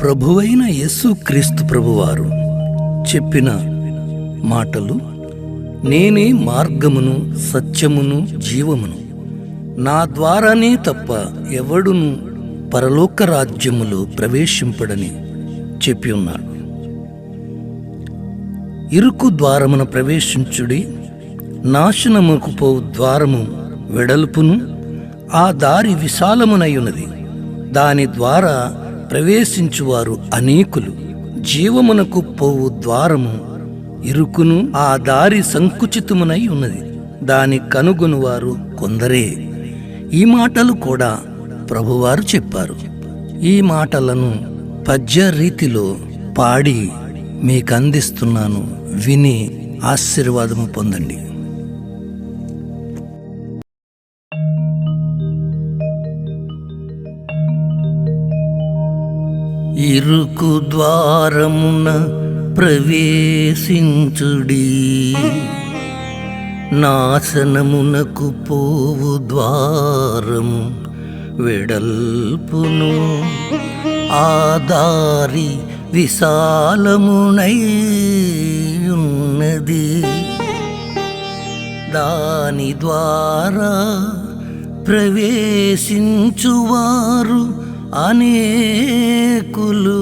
ప్రభువైన యేసుక్రీస్తు ప్రభువారు చెప్పిన మాటలు, నేనే మార్గమును సత్యమును జీవమును, నా ద్వారానే తప్ప ఎవడును పరలోక రాజ్యములో ప్రవేశింపడని చెప్పి ఉన్నాడు. ఇరుకు ద్వారమున ప్రవేశించుడి, నాశనముకు పోవు ద్వారము వెడల్పును, ఆ దారి విశాలమునయున్నది, దాని ద్వారా ప్రవేశించువారు అనేకులు. జీవమునకు పోవు ద్వారము ఇరుకును, ఆ దారి సంకుచితమునై ఉన్నది, దాని కనుగొనువారు కొందరే. ఈ మాటలు కూడా ప్రభువారు చెప్పారు. ఈ మాటలను పద్య రీతిలో పాడి మీకు అందిస్తున్నాను, విని ఆశీర్వాదము పొందండి. ఇరుకు ద్వారమున ప్రవేశించుడి, నాశనమునకు పోవు ద్వారము వెడల్పును, ఆ దారి విశాలమునై ఉన్నది, దాని ద్వారా ప్రవేశించువారు అనేకులు.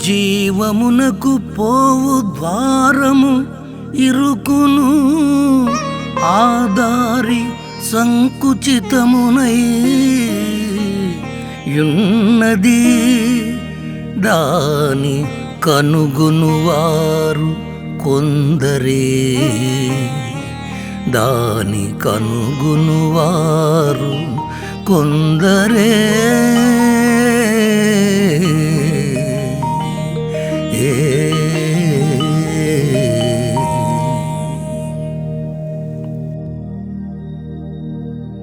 జీవమునకు పోవు ద్వారము ఇరుకును, ఆ దారి సంకుచితమునై ఉన్నది, దాని కనుగొనువారు కొందరే, దాని కనుగొనువారు కొందరే. ఏ